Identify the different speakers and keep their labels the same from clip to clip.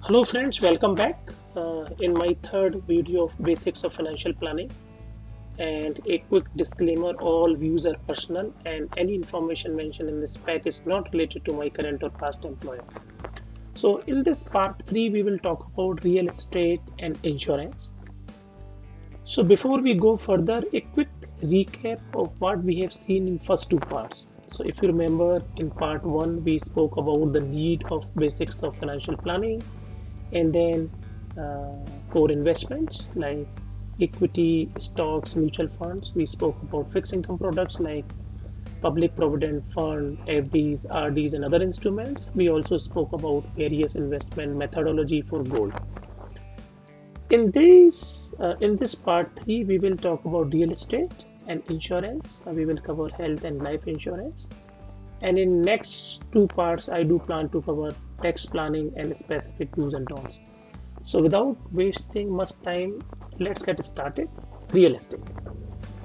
Speaker 1: Hello friends, welcome back in my third video of basics of financial planning. And a quick disclaimer, all views are personal and any information mentioned in this pack is not related to my current or past employer. So in this part 3 we will talk about real estate and insurance. So before we go further, a quick recap of what we have seen in first two parts. So if you remember, in part 1 we spoke about the need of basics of financial planning, and then core investments like equity, stocks, mutual funds. We spoke about fixed income products like public provident fund, FDs, RDs, and other instruments. We also spoke about various investment methodology for gold. In this part 3, we will talk about real estate and insurance. We will cover health and life insurance. And in next two parts, I do plan to cover tax planning and specific do's and don'ts. So without wasting much time, let's get started. Real estate.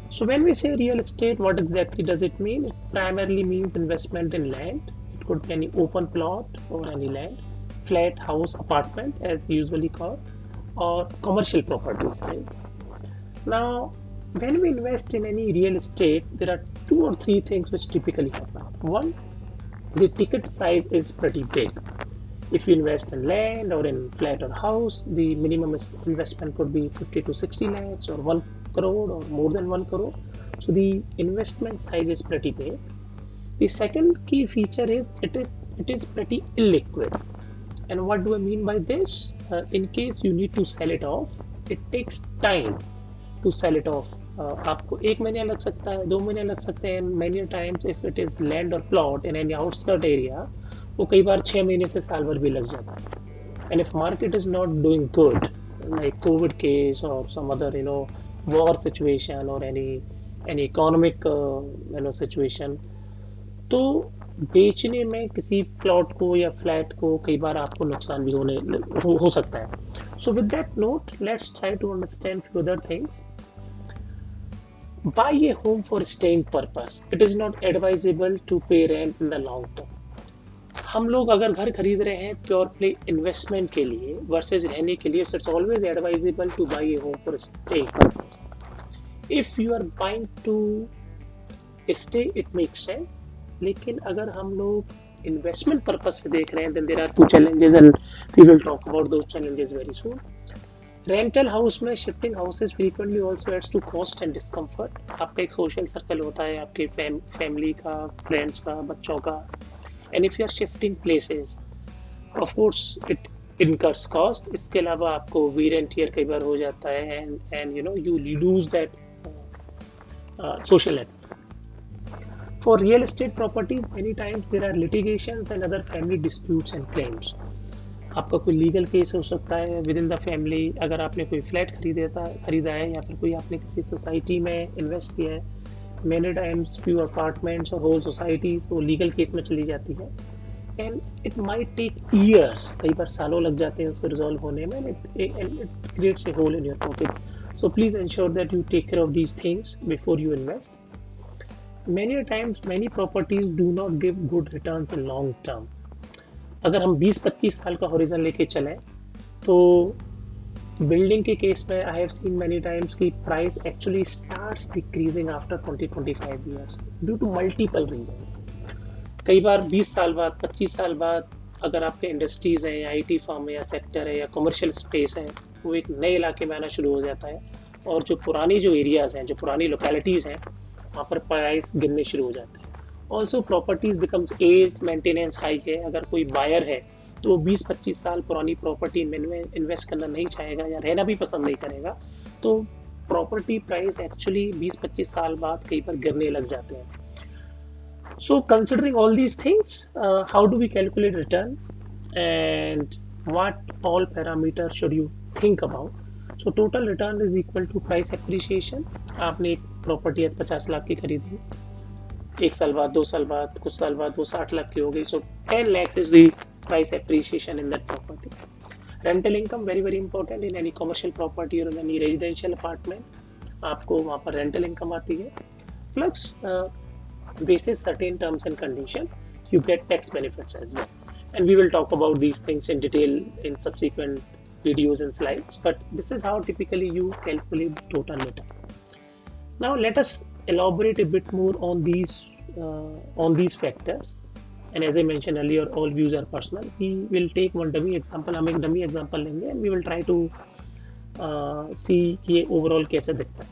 Speaker 1: So when we say real estate, what exactly does it mean? It primarily means investment in land. It could be any open plot or any land, flat, house, apartment as usually called, or commercial properties, right? Now, when we invest in any real estate, there are two or three things which typically happen. One, the ticket size is pretty big. If you invest in land or in flat or house, the minimum investment could be 50 to 60 lakhs or 1 crore or more than 1 crore. So the investment size is pretty big. The second key feature is it is pretty illiquid. And what do I mean by this? In case you need to sell it off, it takes time to sell it off. आपको एक महीना लग सकता है, 2 महीने लग सकते हैं. Many times if it is land or plot in any outskirt area, वो कई बार 6 महीने से साल भर भी लग जाता है. And if market is not doing good, like COVID case or some other war situation or any economic situation, तो बेचने में किसी प्लॉट को या फ्लैट को कई बार आपको नुकसान भी हो सकता है. So with that note, let's try to understand few other things. Buy a home for staying purpose. It is not advisable to pay rent in the long term. हम लोग अगर घर खरीद रहे हैं प्योर प्ले इन्वेस्टमेंट के लिए versus रहने के लिए, so it's always advisable to buy a home for staying purpose. If you are buying to stay, it makes sense. लेकिन अगर हम लोग इन्वेस्टमेंट पर्पज से देख रहे हैं, then there are two challenges and we will talk about those challenges very soon. Rental house में shifting houses frequently also adds to cost and discomfort. आपका एक सोशल सर्कल होता है, आपके फैमिली का, फ्रेंड्स का, बच्चों का. And if you are shifting places, of course it incurs cost. इसके अलावा आपको वीर एंड टीयर कई बार हो जाता है and you lose that social network. For real estate properties, many times there are litigations and other family disputes and claims. आपका कोई legal case हो सकता है विद इन द फैमिली. अगर आपने कोई फ्लैट खरीदा है या फिर कोई आपने किसी सोसाइटी में इन्वेस्ट किया है, मेनी टाइम्स फ्यू अपार्टमेंट्स और होल सोसाइटीज वो लीगल केस में चली जाती है and it might take years. कई बार सालों लग जाते हैं उसको रिजॉल्व होने में and it creates a hole in your pocket. So please ensure that you take care of these things before you invest. Many times, many properties do not give good returns in long term. अगर हम 20-25 साल का horizon लेके चलें, तो building के case में I have seen many times कि price actually starts decreasing after 20-25 years due to multiple reasons. कई बार 20 साल बाद, 25 साल बाद, अगर आपके इंडस्ट्रीज हैं या IT फर्म है या सेक्टर है या कमर्शियल स्पेस है, वो एक नए इलाके में आना शुरू हो जाता है और जो पुरानी जो एरियाज हैं, जो पुरानी लोकेलिटीज़ हैं, वहाँ पर प्राइस गिरने शुरू हो जाते हैं. Also properties becomes aged, maintenance high है. अगर कोई बायर है तो 20-25 साल पुरानी प्रॉपर्टी में इन्वेस्ट करना नहीं चाहेगा या रहना भी पसंद नहीं करेगा, तो प्रॉपर्टी प्राइस एक्चुअली 20-25 साल बाद कई बार गिरने लग जाते हैं. So considering all these things, how do we calculate return and what all parameters should you think about? So total return is equal to price appreciation. आपने एक प्रॉपर्टी 50 लाख की खरीदी, एक साल बाद, 2 साल बाद, कुछ साल बाद वो 60 लाख की हो गई. So 10 lakhs is the price appreciation in that property. Rental income very very important in any commercial property or in any residential apartment. आपको वहाँ पर rental income आती है. Plus basis certain terms and conditions, you get tax benefits as well. And we will talk about these things in detail in subsequent videos and slides, but this is how typically you calculate the total return. Now let us elaborate a bit more on these factors. And as I mentioned earlier, all views are personal. We will take one dummy example. हम एक dummy example लेंगे and we will try to see कि ये overall कैसे दिखता है.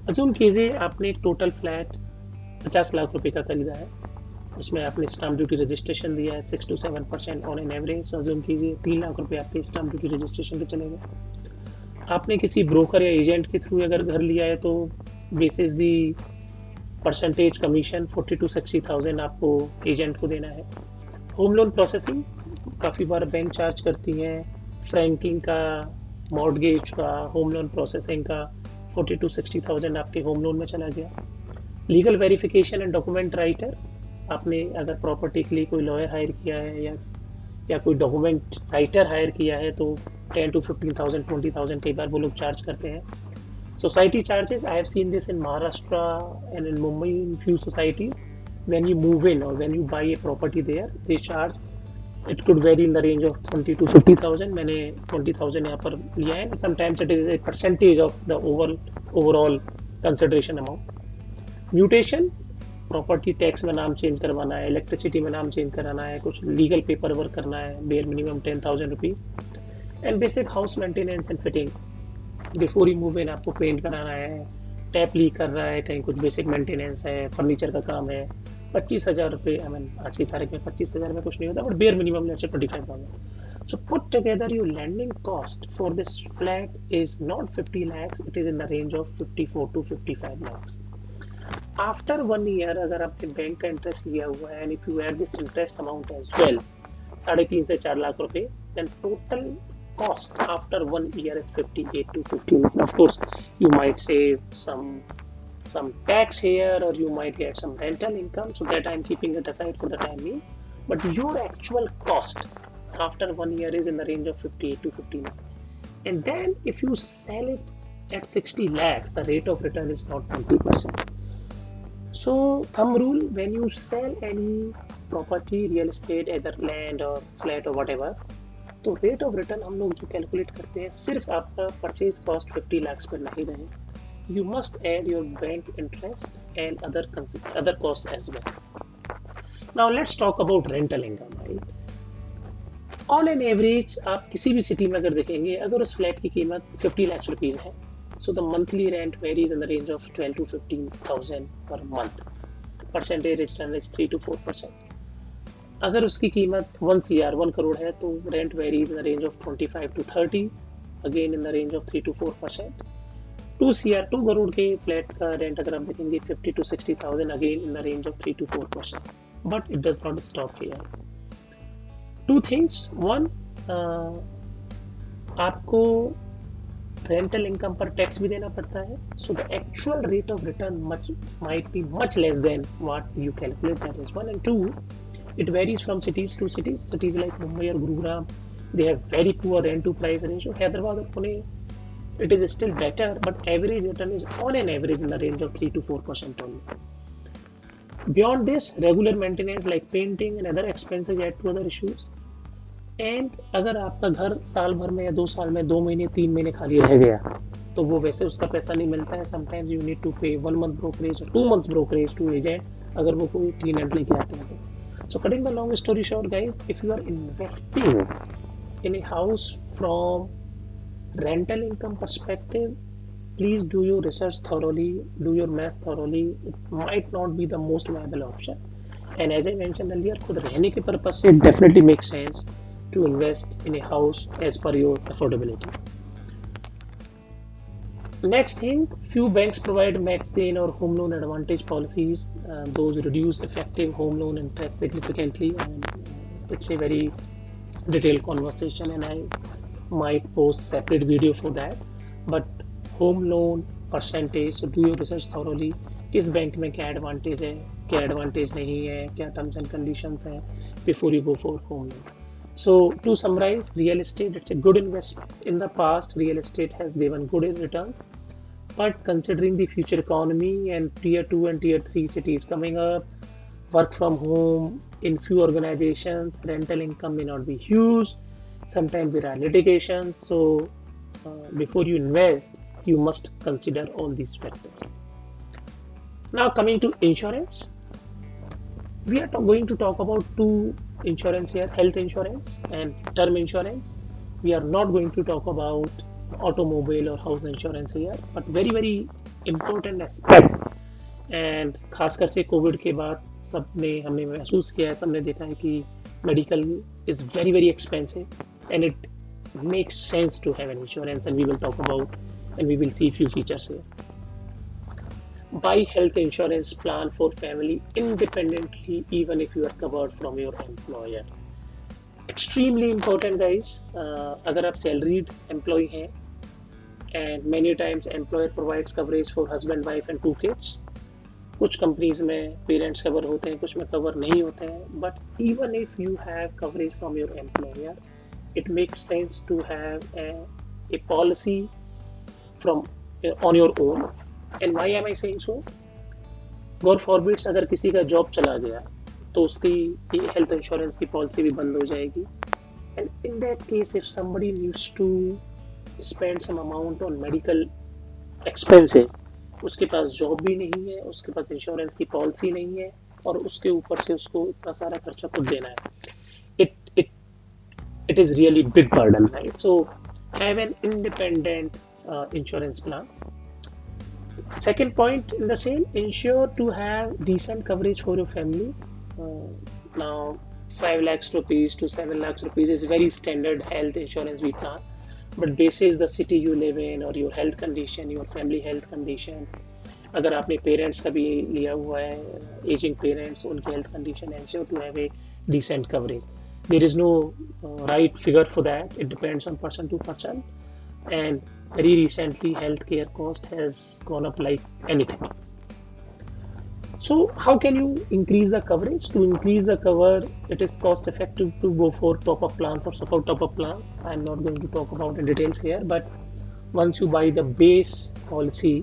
Speaker 1: Assume कीजिए आपने एक टोटल फ्लैट 50 लाख रुपए का खरीदा है. उसमें आपने स्टाम्प ड्यूटी रजिस्ट्रेशन दिया है 6 to 7% on an average. So assume कीजिए 3 लाख रुपए आपके स्टाम्प ड्यूटी रजिस्ट्रेशन के चले गए. आपने किसी ब्रोकर या एजेंट के थ्रू अगर घर लिया है तो basis the percentage commission 40 to 60,000 आपको एजेंट को देना है. होम लोन प्रोसेसिंग काफ़ी बार बैंक चार्ज करती है. फ्रैंकिंग का, मॉर्टगेज का, होम लोन प्रोसेसिंग का 40 to 60,000 आपके होम लोन में चला गया. Legal verification and document writer, आपने अगर प्रॉपर्टी के लिए कोई लॉयर हायर किया है या कोई डॉक्यूमेंट राइटर हायर किया है तो 10 to 15,000 20,000 कई बार वो लोग चार्ज करते हैं. Society charges, I have seen this in Maharashtra and in Mumbai in few societies. When you move in or when you buy a property there, they charge. It could vary in the range of 20 to 50,000. मैंने 20,000 यहाँ पर लिया है. Sometimes it is a percentage of the overall consideration amount. Mutation, property tax में नाम change करवाना है, electricity में नाम चेंज कराना है, कुछ लीगल पेपर वर्क करना है, bare minimum 10,000 rupees. And basic house maintenance and fitting, before you move in आपको पेंट कराना है, टैप लीक कर रहा है, कहीं कुछ बेसिक मेंटेनेंस है, फर्नीचर का काम है, 25,000 रुपये. आई मीन आज की तारीख में 25,000 में कुछ नहीं होता, बट बेयर मिनिमम लेट्स से 25,000. So put together your landing cost for this flat is not 50 lakhs, it is in the range of 54 to 55 lakhs. After 1 year अगर आपने बैंक का इंटरेस्ट लिया हुआ है and if you add this interest amount as well 3.5 से 4 लाख रुपए, then total cost after 1 year is 58 to 50. Of course, you might save some tax here or you might get some rental income, so that I'm keeping it aside for the time being. But your actual cost after 1 year is in the range of 58 to 59. And then if you sell it at 60 lakhs, the rate of return is not 20%. So thumb rule, when you sell any property, real estate, either land or flat or whatever, तो rate of return हम लोग जो calculate करते हैं सिर्फ आपका purchase cost 50 lakh पर नहीं रहे. You must add your bank interest and other cost as well. Now let's talk about rental income. Right, on an average आप किसी भी सिटी में अगर देखेंगे, अगर उस फ्लैट की कीमत 50 लाख रुपीज है, so the monthly rent varies in the range of 12 to 15,000 per month. Percentage return is 3 to 4%. अगर उसकी कीमत 1 करोड़ है तो rent varies in the range of 25 to 30, again in the range of 3 to 4%. 2 crore के flat का rent अगर आप देखेंगे 50 to 60,000, again in the range of 3 to 4%. But it does not stop here. 2 things. 1, आपको रेंटल इनकम पर tax भी देना पड़ता है, so the actual rate of return might be much less than what you calculate. That is 1. And 2, it varies from cities to cities. Cities like Mumbai or Gurugram, they have very poor rent to price ratio. Hyderabad or Pune, it is still better, but average return is on an average in the range of 3 to 4% only. Beyond this, regular maintenance like painting and other expenses add to other issues. And अगर आपका घर साल भर में या 2 साल में 2 महीने 3 महीने खाली रह गया तो वो वैसे उसका पैसा नहीं मिलता है. समटाइम्स यू नीड टू पे 1 month ब्रोकरेज और 2 months ब्रोकरेज टू एजेंट अगर वो कोई टेनेंट लेके आते हैं तो. So cutting the long story short, guys, if you are investing in a house from rental income perspective, please do your research thoroughly, do your math thoroughly. It might not be the most viable option. And as I mentioned earlier, खुद रहने के purpose से it definitely makes sense to invest in a house as per your affordability. Next thing, few banks provide max gain or home loan advantage policies. Those reduce effective home loan interest significantly, and it's a very detailed conversation and I might post separate video for that. But home loan percentage, so do your research thoroughly. किस bank में क्या advantage है, क्या advantage नहीं है, क्या terms and conditions हैं before you go for home loan. So to summarize, real estate, it's a good investment. In the past, real estate has given good returns, but considering the future economy and tier 2 and tier 3 cities coming up, work from home, in few organizations, rental income may not be huge. Sometimes there are litigations. So before you invest, you must consider all these factors. Now coming to insurance, we are going to talk about two insurance here, health insurance and term insurance. We are not going to talk about automobile or house insurance here, but very important aspect. And खासकर से Covid के बाद सबने हमने महसूस किया है, सबने देखा है कि medical is very expensive and it makes sense to have an insurance, and we will talk about and we will see few features here. Buy health insurance plan for family independently even if you are covered from your employer. Extremely important guys. अगर आप salaried employee हैं and many times employer provides coverage for husband, wife and 2 kids. कुछ companies में parents cover होते हैं, कुछ में cover नहीं होते हैं, but even if you have coverage from your employer, it makes sense to have a policy from on your own. And why am I saying so? God forbids अगर किसी का जॉब चला गया तो उसकी हेल्थ इंश्योरेंस की policy भी बंद हो जाएगी. And in that case if somebody needs to spend some amount on medical expenses, उसके पास जॉब भी नहीं है, उसके पास इंश्योरेंस की पॉलिसी नहीं है और उसके ऊपर से उसको इतना सारा खर्चा खुद देना है. It is really big burden, right? So have an independent insurance plan. Second point in the same, ensure to have decent coverage for your family. Now 5 lakhs rupees to 7 lakhs rupees is very standard health insurance we plan. But basis the city you live in or your health condition, your family health condition, अगर आपने parents का भी लिया हुआ है, ageing parents, उनकी health condition, ensure to have a decent coverage. There is no right figure for that. It depends on person to person. And very recently healthcare cost has gone up like anything. So how can you increase the coverage? To increase the cover, it is cost effective to go for top-up plans or support top-up plans. I'm not going to talk about in details here, but once you buy the base policy,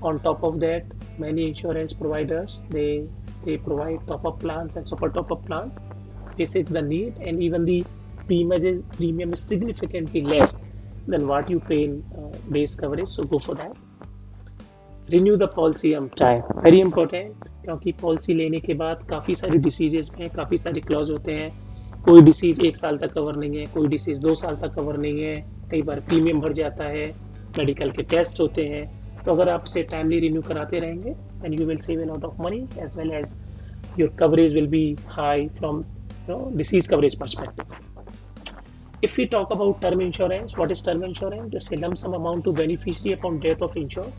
Speaker 1: on top of that, many insurance providers, they provide top-up plans and super top-up plans. This is the need, and even the premium is significantly less than what you pay in base coverage. So go for that. Renew the policy on time, very important, क्योंकि policy लेने के बाद काफ़ी सारी diseases में काफ़ी सारे clause होते हैं. कोई डिसीज 1 साल तक कवर नहीं है, कोई डिसीज 2 साल तक कवर नहीं है, कई बार प्रीमियम भर जाता है, मेडिकल के टेस्ट होते हैं. तो अगर आप इसे टाइमली रिन्यू कराते रहेंगे and you will save a lot of money as well as your coverage will be high from disease coverage perspective. If we talk about term insurance, what is term insurance? It's a lump sum amount to beneficiary upon death of insured.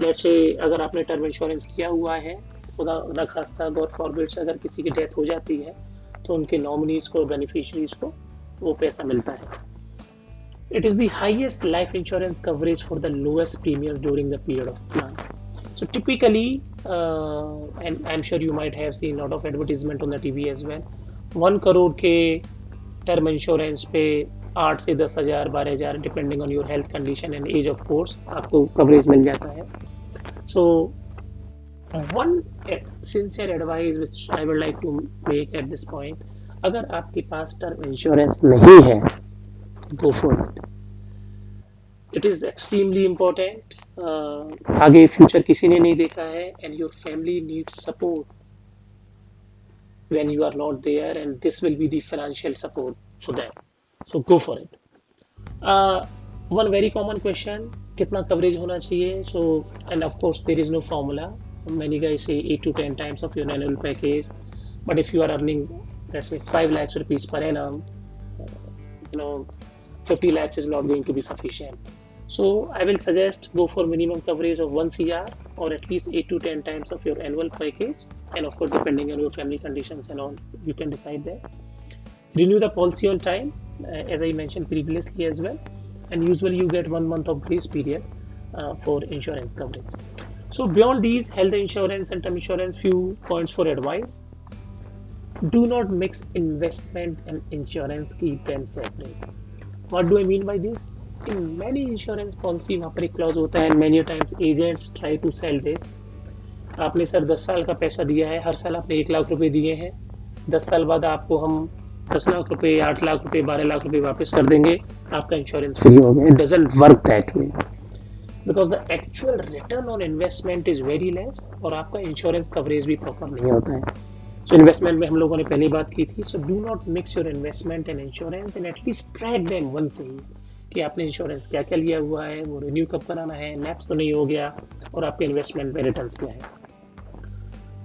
Speaker 1: Let's say अगर आपने term insurance किया हुआ है, खुदा न खास्ता God forbids अगर किसी की डेथ हो जाती है तो उनके नॉमिनीज को, बेनिफिशियरीज को वो पैसा मिलता है. It is the highest life insurance coverage for the lowest premium during the period of plan. So typically, and I'm sure you might have seen a lot of advertisement on the TV as well, 1 crore के term insurance पे 8 से 10,000 12,000 depending on your health condition and age of course आपको coverage मिल जाता है. So one sincere advice which I would like to make at this point, अगर आपके पास टर्म इंश्योरेंस नहीं है, go for it. It is extremely important. आगे फ्यूचर किसी ने नहीं देखा है and your family needs support when you are not there, and this will be the financial support for them. So go for it. One very common question, कितना coverage होना चाहिए? So, and of course there is no formula. Many guys say 8 to 10 times of your annual package, but if you are earning, let's say 5 lakhs rupees per annum, 50 lakhs is not going to be sufficient. So I will suggest go for minimum coverage of 1 CR or at least 8 to 10 times of your annual package, and of course depending on your family conditions and all, you can decide that. Renew the policy on time, as I mentioned previously as well, and usually you get 1 month of grace period for insurance coverage. So beyond these health insurance and term insurance, few points for advice. Do not mix investment and insurance, keep them separate. What do I mean by this? In many insurance policy वहाँ पर एक clause होता है, many times agents try to sell this. आपने sir 10 साल का पैसा दिया है, हर साल आपने 1 लाख रुपए दिए हैं, 10 साल बाद आपको हम 10 लाख रुपए, 8 लाख रुपए, 12 लाख रुपए वापस कर देंगे, आपका इंश्योरेंस फ्री हो गया. It doesn't work that way, because the actual return on investment is very less और आपका इंश्योरेंस कवरेज भी प्रॉपर नहीं होता है. सो इन्वेस्टमेंट में हम लोगों ने पहली बात की थी. So do not mix your investment and insurance and at least track them once a year कि आपने इंश्योरेंस क्या क्या लिया हुआ है, वो रिन्यू कब कराना है, लैप्स तो नहीं हो गया, और आपके इन्वेस्टमेंट में रिटर्न्स क्या है.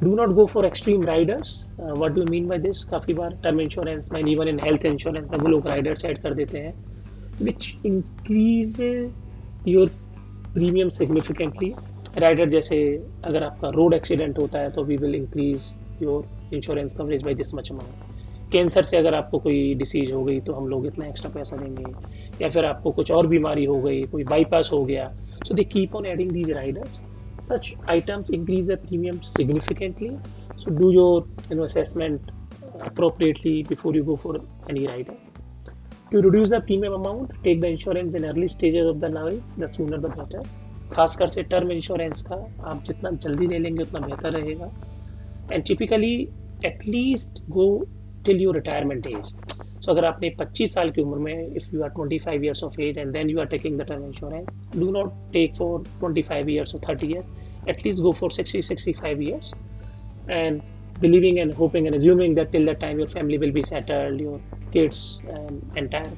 Speaker 1: Do not go for extreme riders. What do mean by this? काफ़ी बार टर्म इंश्योरेंस में, इवन इन हेल्थ इंश्योरेंस में वो लोग राइडर्स ऐड कर देते हैं which increase your premium significantly. Rider जैसे अगर आपका रोड एक्सीडेंट होता है तो we will increase your insurance coverage by this much amount. Cancer से अगर आपको कोई डिसीज हो गई तो हम लोग इतना एक्स्ट्रा पैसा देंगे, या फिर आपको कुछ और बीमारी हो गई, कोई बाईपास हो गया. So they keep on adding these riders. Such items increase the premium significantly. So do your assessment appropriately before you go for any rider. To reduce the premium amount, take the insurance in early stages of the life. The sooner the better. खासकर से term insurance का आप जितना जल्दी ले लेंगे उतना बेहतर रहेगा. And typically at least go till your retirement age. So अगर आपने 25 साल की उम्र में, if you are 25 years of age and then you are taking the term insurance, do not take for 25 years or 30 years. At least go for 60-65 years, and believing and hoping and assuming that till that time your family will be settled, your kids and entire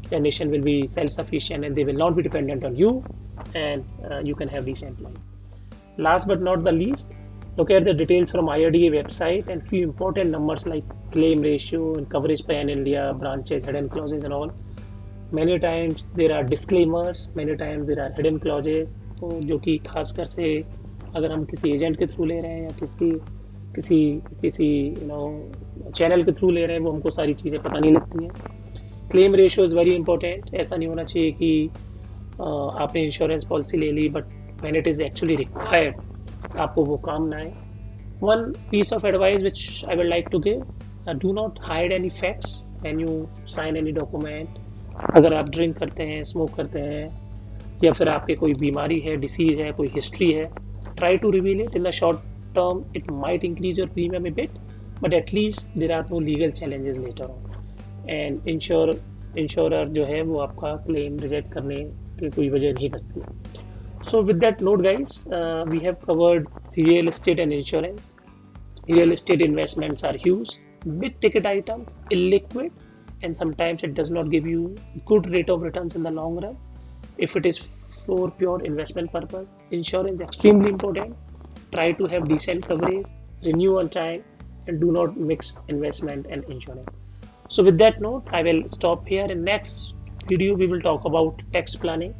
Speaker 1: generation will be self-sufficient and they will not be dependent on you, and you can have decent life. Last but not the least, look at the details from IRDA website and few important numbers like claim ratio and coverage pan India, branches, hidden clauses and all. Many times there are disclaimers, many times there are hidden clauses, जो कि खासकर से अगर हम किसी agent के through ले रहे हैं या किसी किसी किसी चैनल के थ्रू ले रहे हैं, वो हमको सारी चीज़ें पता नहीं लगती हैं. Claim ratio is very important. ऐसा नहीं होना चाहिए कि आपने इंश्योरेंस पॉलिसी ले ली but when it is actually required आपको वो काम ना आए. One piece of advice which I would like to give: do not hide any facts when you sign any document. अगर आप ड्रिंक करते हैं, स्मोक करते हैं, या फिर आपके कोई बीमारी है, डिसीज है, कोई हिस्ट्री है, try to reveal it. In the short term it might increase your premium a bit, but at least there are no legal challenges later on, and insurer जो है वो आपका क्लेम रिजेक्ट करने की कोई वजह नहीं बचती है. So with that note, guys, we have covered real estate and insurance. Real estate investments are huge, big ticket items, illiquid, and sometimes it does not give you good rate of returns in the long run. If it is for pure investment purpose, insurance is extremely important. Try to have decent coverage, renew on time, and do not mix investment and insurance. So with that note, I will stop here. In next video, we will talk about tax planning.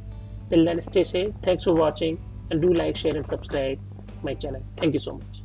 Speaker 1: Till then, stay safe. Thanks for watching, and do like, share, and subscribe my channel. Thank you so much.